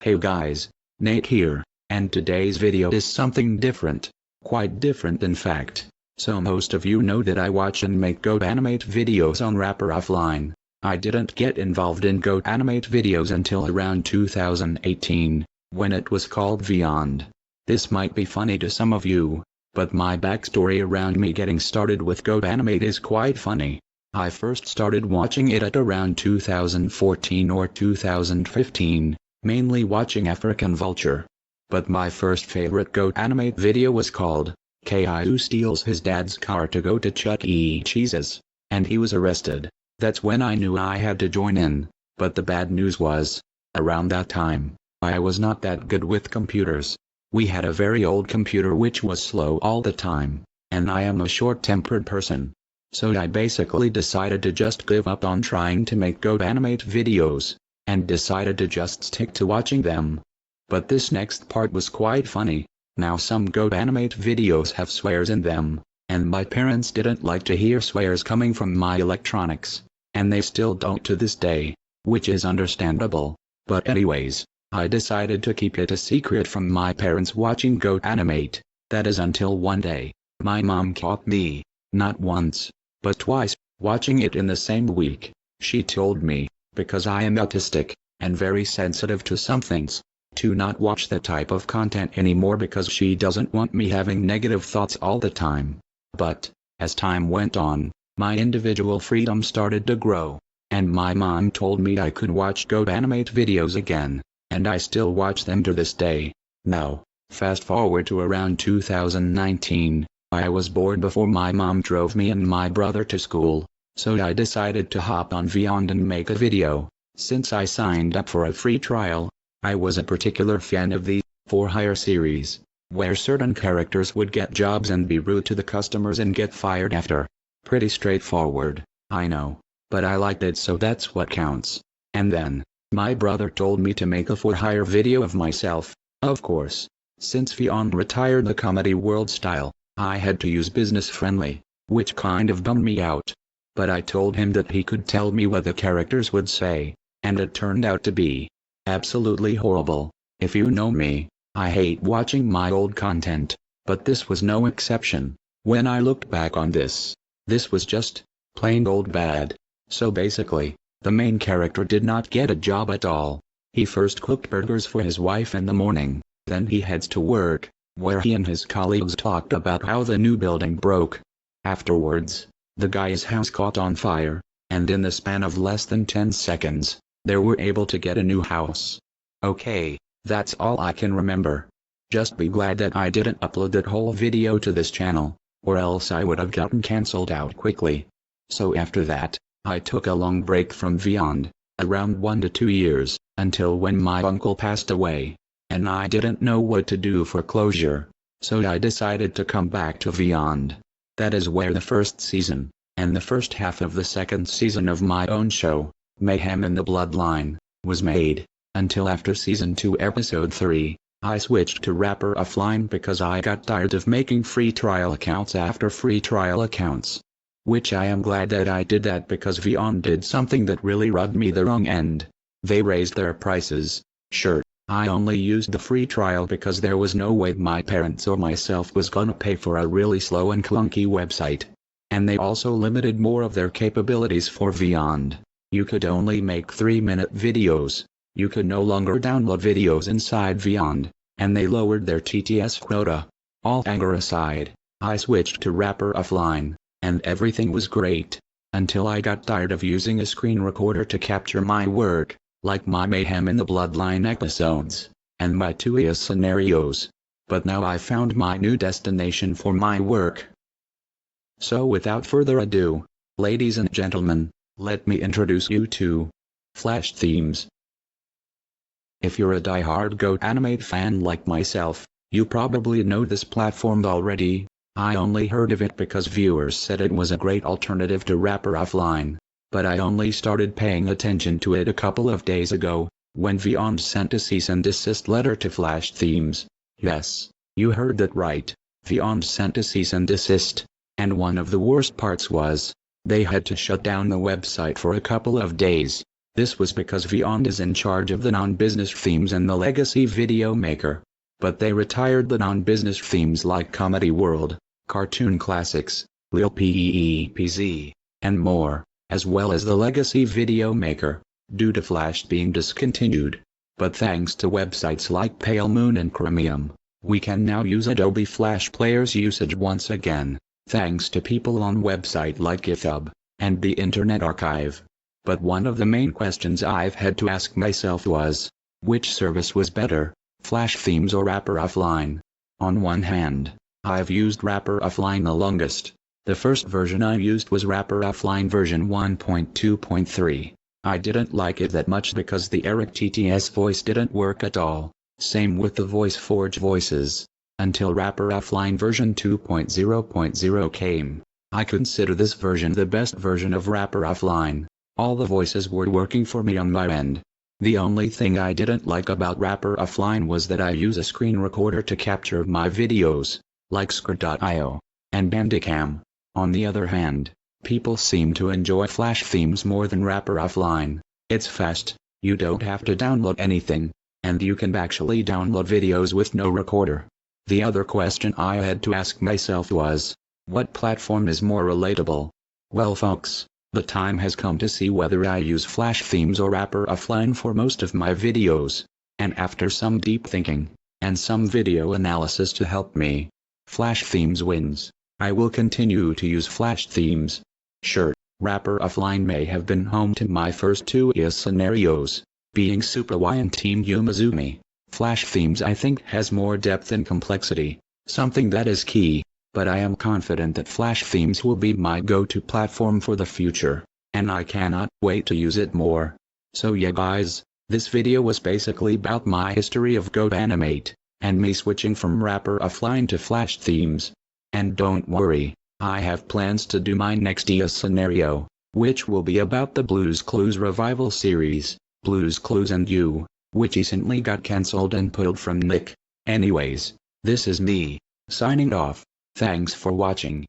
Hey guys, Nate here, and today's video is something different. Quite different in fact. So most of you know that I watch and make GoAnimate videos on Rapper Offline. I didn't get involved in GoAnimate videos until around 2018, when it was called Beyond. This might be funny to some of you, but my backstory around me getting started with GoAnimate is quite funny. I first started watching it at around 2014 or 2015, mainly watching African Vulture. But my first favorite GoAnimate video was called Caillou Steals His Dad's Car to Go to Chuck E. Cheese's, and he was arrested. That's when I knew I had to join in, but the bad news was, around that time, I was not that good with computers. We had a very old computer which was slow all the time, and I am a short-tempered person. So I basically decided to just give up on trying to make GoAnimate videos, and decided to just stick to watching them. But this next part was quite funny. Now some GoAnimate videos have swears in them, and my parents didn't like to hear swears coming from my electronics, and they still don't to this day, which is understandable. But anyways, I decided to keep it a secret from my parents watching GoAnimate. That is until one day, my mom caught me, not once, but twice, watching it in the same week. She told me, because I am autistic, and very sensitive to some things, to not watch that type of content anymore because she doesn't want me having negative thoughts all the time. But, as time went on, my individual freedom started to grow, and my mom told me I could watch GoAnimate videos again, and I still watch them to this day. Now, fast forward to around 2019, I was bored before my mom drove me and my brother to school, so I decided to hop on Beyond and make a video. Since I signed up for a free trial, I was a particular fan of the For Hire series, where certain characters would get jobs and be rude to the customers and get fired after. Pretty straightforward, I know, but I liked it, so that's what counts. And then, my brother told me to make a For Hire video of myself. Of course, since Beyond retired the comedy world style, I had to use business friendly, which kind of bummed me out. But I told him that he could tell me what the characters would say, and it turned out to be absolutely horrible. If you know me, I hate watching my old content, but this was no exception. When I looked back on this was just plain old bad. So basically, the main character did not get a job at all. He first cooked burgers for his wife in the morning, then he heads to work, where he and his colleagues talked about how the new building broke. Afterwards, the guy's house caught on fire, and in the span of less than 10 seconds, they were able to get a new house. Okay, that's all I can remember. Just be glad that I didn't upload that whole video to this channel, or else I would have gotten cancelled out quickly. So after that, I took a long break from Beyond, around 1 to 2 years, until when my uncle passed away, and I didn't know what to do for closure, so I decided to come back to Beyond. That is where the first season, and the first half of the second season of my own show, Mayhem in the Bloodline, was made. Until after season 2 episode 3, I switched to Rapper Offline because I got tired of making free trial accounts after free trial accounts. Which I am glad that I did that, because Beyond did something that really rubbed me the wrong end. They raised their prices. Sure, I only used the free trial because there was no way my parents or myself was gonna pay for a really slow and clunky website. And they also limited more of their capabilities for Beyond. You could only make 3-minute videos. You could no longer download videos inside Beyond, and they lowered their TTS quota. All anger aside, I switched to Rapper Offline, and everything was great, until I got tired of using a screen recorder to capture my work, like my Mayhem in the Bloodline episodes, and my 2ES scenarios. But now I found my new destination for my work. So without further ado, ladies and gentlemen, let me introduce you to FlashThemes. If you're a die-hard GoAnimate fan like myself, you probably know this platform already. I only heard of it because viewers said it was a great alternative to Rapper Offline, but I only started paying attention to it a couple of days ago, when Beyond sent a cease and desist letter to FlashThemes. Yes, you heard that right, Beyond sent a cease and desist, and one of the worst parts was, they had to shut down the website for a couple of days. This was because Beyond is in charge of the non-business themes and the legacy video maker. But they retired the non-business themes like Comedy World, Cartoon Classics, Lil Peepz, and more, as well as the legacy video maker, due to Flash being discontinued. But thanks to websites like Pale Moon and Chromium, we can now use Adobe Flash Player's usage once again, thanks to people on websites like GitHub and the Internet Archive. But one of the main questions I've had to ask myself was, which service was better, FlashThemes or Wrapper Offline? On one hand, I've used Wrapper Offline the longest. The first version I used was Wrapper Offline version 1.2.3. I didn't like it that much because the Eric TTS voice didn't work at all. Same with the VoiceForge voices. Until Wrapper Offline version 2.0.0 came, I consider this version the best version of Wrapper Offline. All the voices were working for me on my end. The only thing I didn't like about Wrapper Offline was that I use a screen recorder to capture my videos, like Script.io and Bandicam. On the other hand, people seem to enjoy FlashThemes more than Wrapper Offline. It's fast, you don't have to download anything, and you can actually download videos with no recorder. The other question I had to ask myself was, what platform is more relatable? Well folks, the time has come to see whether I use FlashThemes or Wrapper Offline for most of my videos. And after some deep thinking, and some video analysis to help me, FlashThemes wins. I will continue to use FlashThemes. Sure, Wrapper Offline may have been home to my first two scenarios, being Super Y and Team Umizoomi. FlashThemes I think has more depth and complexity, something that is key. But I am confident that FlashThemes will be my go-to platform for the future, and I cannot wait to use it more. So yeah guys, this video was basically about my history of GoAnimate, and me switching from Wrapper Offline to FlashThemes. And don't worry, I have plans to do my next scenario, which will be about the Blue's Clues revival series, Blue's Clues and You, which recently got cancelled and pulled from Nick. Anyways, this is me, signing off. Thanks for watching.